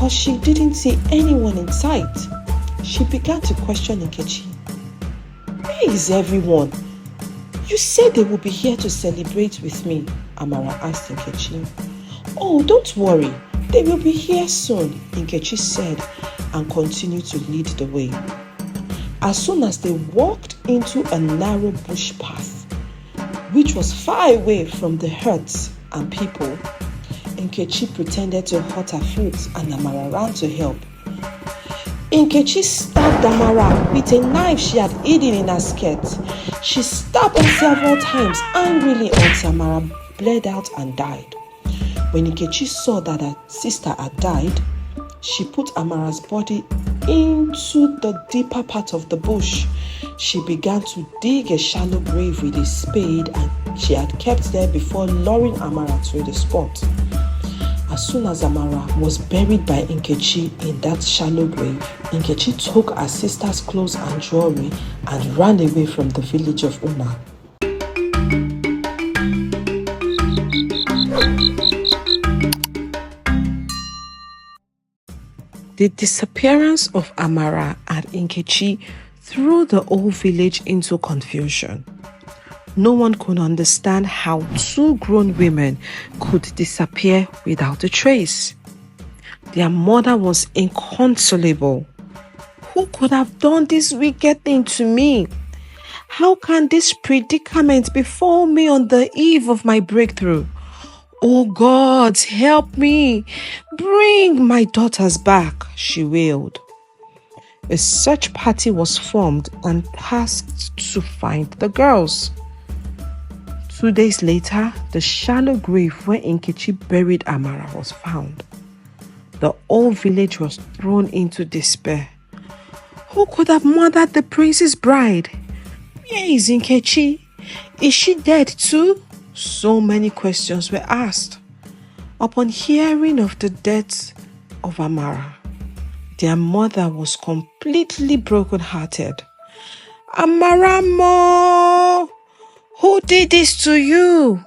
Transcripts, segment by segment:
but she didn't see anyone in sight. She began to question Nkechi. Where is everyone? You said they would be here to celebrate with me, Amara asked Nkechi. Oh, don't worry. They will be here soon, Nkechi said and continued to lead the way. As soon as they walked into a narrow bush path, which was far away from the huts and people, Nkechi pretended to hurt her foot and Amara ran to help. Nkechi stabbed Amara with a knife she had hidden in her skirt. She stabbed her several times angrily until Amara bled out and died. When Nkechi saw that her sister had died, she put Amara's body into the deeper part of the bush. She began to dig a shallow grave with a spade and she had kept there before luring Amara to the spot. As soon as Amara was buried by Nkechi in that shallow grave, Nkechi took her sister's clothes and jewelry and ran away from the village of Uma. The disappearance of Amara and Nkechi threw the whole village into confusion. No one could understand how two grown women could disappear without a trace. Their mother was inconsolable. Who could have done this wicked thing to me? How can this predicament befall me on the eve of my breakthrough? Oh God, help me. Bring my daughters back, she wailed. A search party was formed and tasked to find the girls. 2 days later, the shallow grave where Nkechi buried Amara was found. The whole village was thrown into despair. Who could have murdered the prince's bride? Where is Nkechi? Is she dead too? So many questions were asked. Upon hearing of the death of Amara, their mother was completely broken-hearted. Amaramo! Who did this to you?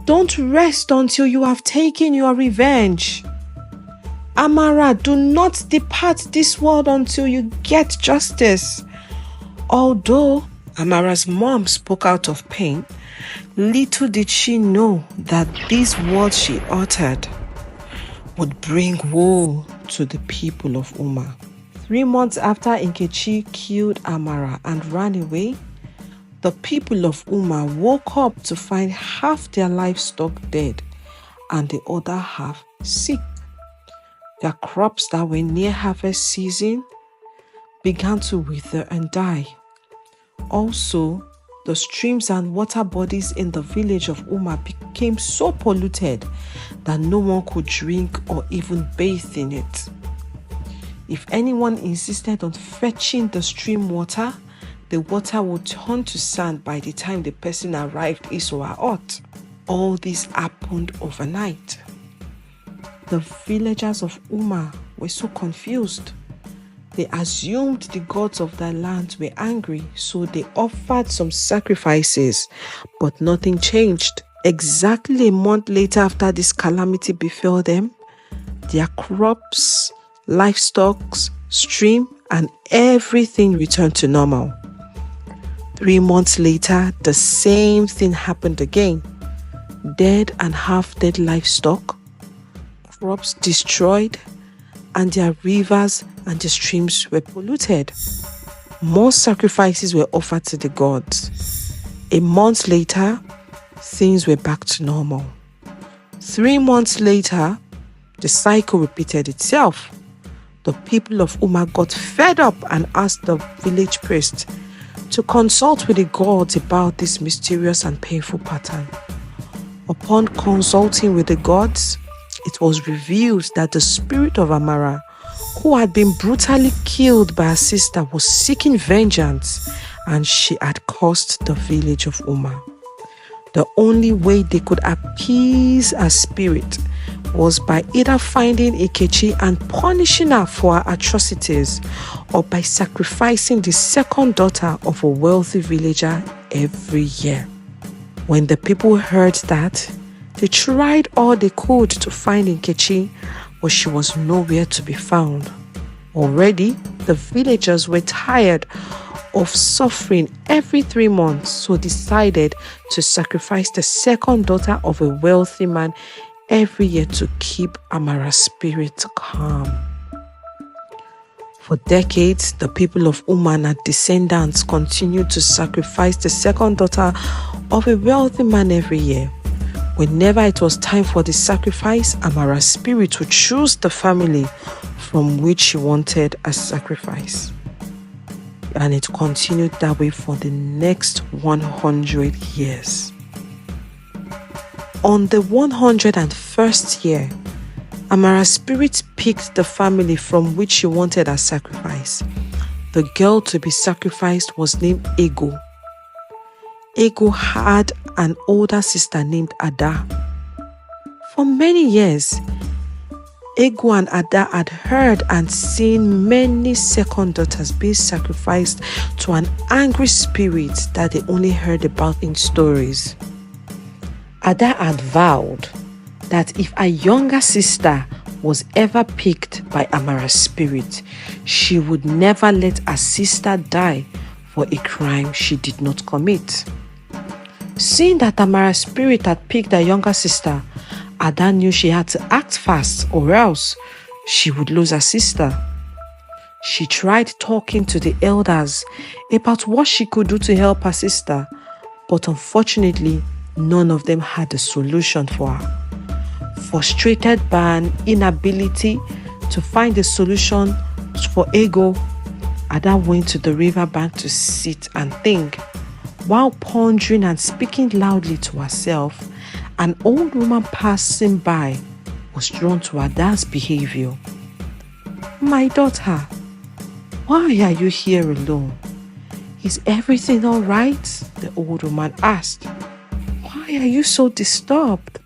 Don't rest until you have taken your revenge. Amara, do not depart this world until you get justice. Although Amara's mom spoke out of pain, little did she know that these words she uttered would bring woe to the people of Uma. 3 months after Nkechi killed Amara and ran away, the people of Uma woke up to find half their livestock dead and the other half sick. Their crops that were near harvest season began to wither and die. Also, the streams and water bodies in the village of Uma became so polluted that no one could drink or even bathe in it. If anyone insisted on fetching the stream water, the water would turn to sand by the time the person arrived his or her hut. All this happened overnight. The villagers of Uma were so confused. They assumed the gods of their land were angry, so they offered some sacrifices, but nothing changed. Exactly a month later after this calamity befell them, their crops, livestock, stream, and everything returned to normal. 3 months later, the same thing happened again. Dead and half-dead livestock, crops destroyed, and their rivers and the streams were polluted. More sacrifices were offered to the gods. A month later, things were back to normal. 3 months later, the cycle repeated itself. The people of Uma got fed up and asked the village priest to consult with the gods about this mysterious and painful pattern. Upon consulting with the gods, it was revealed that the spirit of Amara, who had been brutally killed by her sister, was seeking vengeance, and she had cursed the village of Uma. The only way they could appease her spirit was by either finding Nkechi and punishing her for her atrocities, or by sacrificing the second daughter of a wealthy villager every year. When the people heard that, they tried all they could to find Nkechi, but she was nowhere to be found. Already, the villagers were tired of suffering every 3 months, so decided to sacrifice the second daughter of a wealthy man every year to keep Amara's spirit calm. For decades, the people of Umana descendants continued to sacrifice the second daughter of a wealthy man every year. Whenever it was time for the sacrifice, Amara's spirit would choose the family from which she wanted a sacrifice. And it continued that way for the next 100 years. On the 101st year, Amara's spirit picked the family from which she wanted a sacrifice. The girl to be sacrificed was named Ego. Ego had an older sister named Ada. For many years, Ego and Ada had heard and seen many second daughters being sacrificed to an angry spirit that they only heard about in stories. Ada had vowed that if a younger sister was ever picked by Amara's spirit, she would never let her sister die for a crime she did not commit. Seeing that Amara's spirit had picked her younger sister, Ada knew she had to act fast or else she would lose her sister. She tried talking to the elders about what she could do to help her sister, but unfortunately, none of them had a solution for her. Frustrated by an inability to find a solution for Ego, Ada went to the riverbank to sit and think. While pondering and speaking loudly to herself, an old woman passing by was drawn to Ada's behavior. "My daughter, why are you here alone? Is everything all right?" the old woman asked. "Why are you so disturbed?"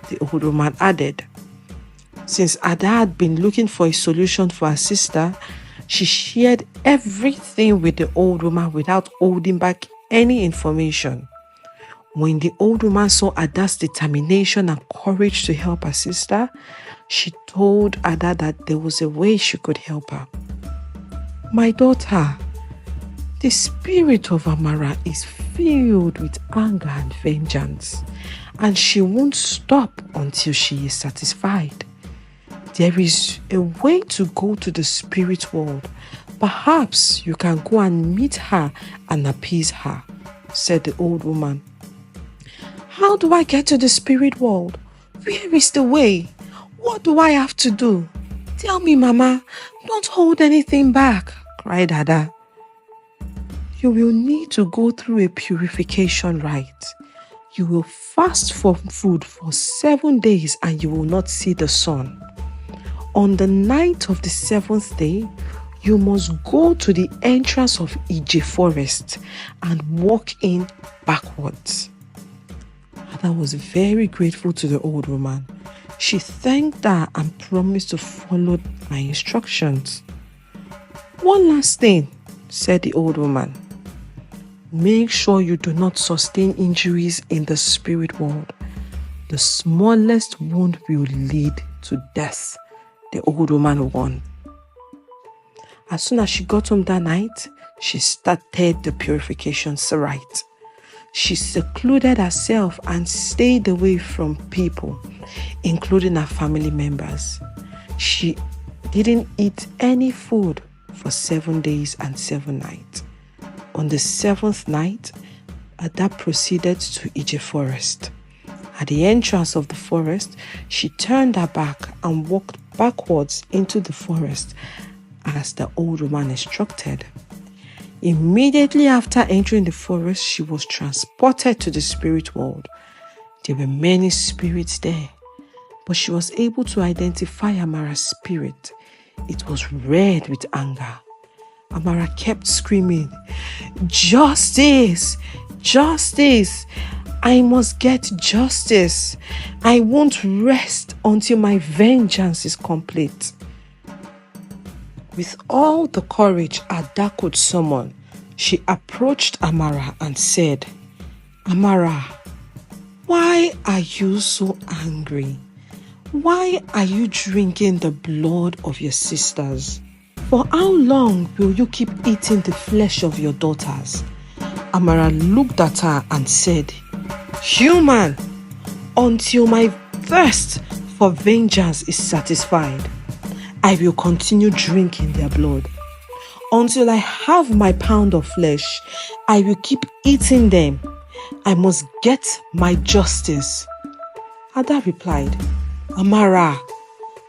the old woman added. Since Ada had been looking for a solution for her sister, she shared everything with the old woman without holding back any information. When the old woman saw Ada's determination and courage to help her sister, she told Ada that there was a way she could help her. "My daughter, the spirit of Amara is filled with anger and vengeance, and she won't stop until she is satisfied. There is a way to go to the spirit world. Perhaps you can go and meet her and appease her," said the old woman. "How do I get to the spirit world? Where is the way? What do I have to do? Tell me, Mama. Don't hold anything back," cried Ada. "You will need to go through a purification rite. You will fast from food for 7 days and you will not see the sun. On the night of the 7th day, you must go to the entrance of Ije forest and walk in backwards." Ada was very grateful to the old woman. She thanked her and promised to follow my instructions. "One last thing," said the old woman. "Make sure you do not sustain injuries in the spirit world. The smallest wound will lead to death," the old woman warned. As soon as she got home that night, she started the purification rite. She secluded herself and stayed away from people, including her family members. She didn't eat any food for 7 days and 7 nights. On the 7th night, Ada proceeded to Ije forest. At the entrance of the forest, she turned her back and walked backwards into the forest as the old woman instructed. Immediately after entering the forest, she was transported to the spirit world. There were many spirits there, but she was able to identify Amara's spirit. It was red with anger. Amara kept screaming, "Justice! Justice! I must get justice. I won't rest until my vengeance is complete." With all the courage Ada could summon, she approached Amara and said, "Amara, why are you so angry? Why are you drinking the blood of your sisters? For how long will you keep eating the flesh of your daughters? Amara looked at her and said, Human, until my thirst for vengeance is satisfied, I will continue drinking their blood. Until I have my pound of flesh, I will keep eating them. I must get my justice. Ada replied, Amara,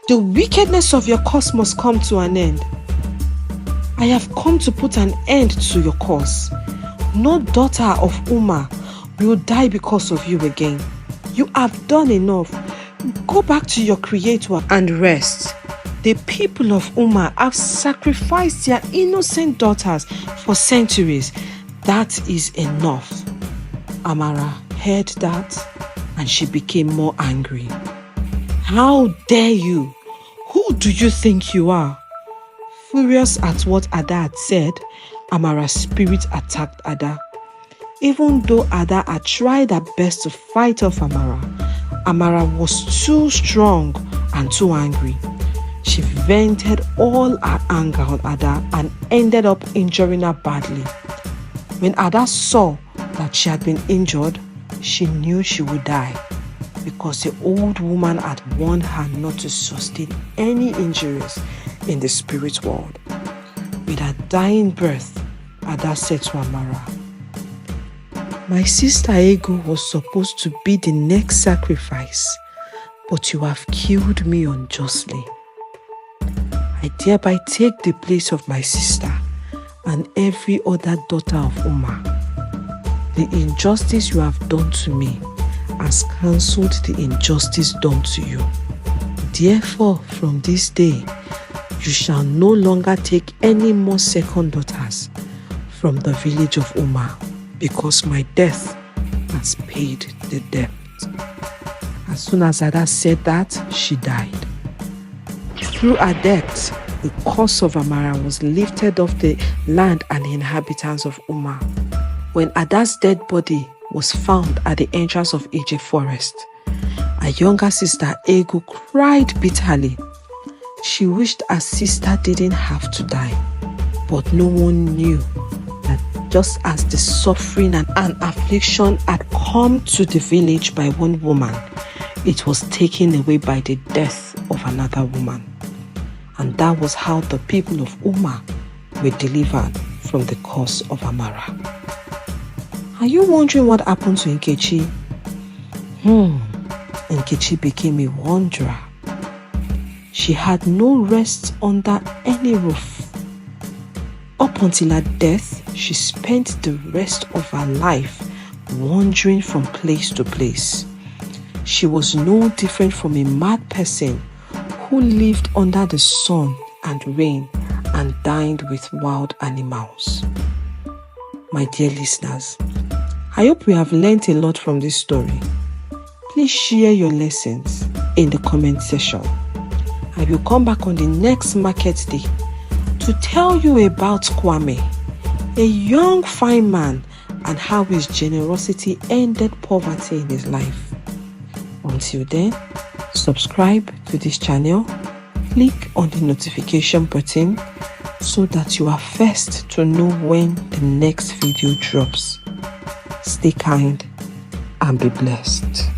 the wickedness of your cause must come to an end. I have come to put an end to your cause. No daughter of Uma will die because of you again. You have done enough. Go back to your creator and rest. The people of Uma have sacrificed their innocent daughters for centuries. That is enough. Amara heard that and she became more angry. How dare you? Who do you think you are? Furious at what Ada had said, Amara's spirit attacked Ada. Even though Ada had tried her best to fight off Amara, Amara was too strong and too angry. She vented all her anger on Ada and ended up injuring her badly. When Ada saw that she had been injured, she knew she would die because the old woman had warned her not to sustain any injuries in the spirit world. With her dying breath, Ada said to Amara, My sister Ego was supposed to be the next sacrifice, but you have killed me unjustly. I hereby take the place of my sister and every other daughter of Uma. The injustice you have done to me has cancelled the injustice done to you. Therefore, from this day, you shall no longer take any more second daughters from the village of Uma, because my death has paid the debt. As soon as Ada said that, she died. Through her death, the curse of Amara was lifted off the land and the inhabitants of Uma. When Ada's dead body was found at the entrance of Ije Forest, her younger sister Ego cried bitterly. She wished her sister didn't have to die, but no one knew that just as the suffering and affliction had come to the village by one woman, it was taken away by the death of another woman. And that was how the people of Uma were delivered from the curse of Amara. Are you wondering what happened to Nkechi? Nkechi became a wanderer. She had no rest under any roof. Up until her death, she spent the rest of her life wandering from place to place. She was no different from a mad person who lived under the sun and rain and dined with wild animals. My dear listeners, I hope we have learned a lot from this story. Please share your lessons in the comment section. I will come back on the next market day to tell you about Kwame, a young fine man, and how his generosity ended poverty in his life. Until then, subscribe to this channel, click on the notification button so that you are first to know when the next video drops. Stay kind and be blessed.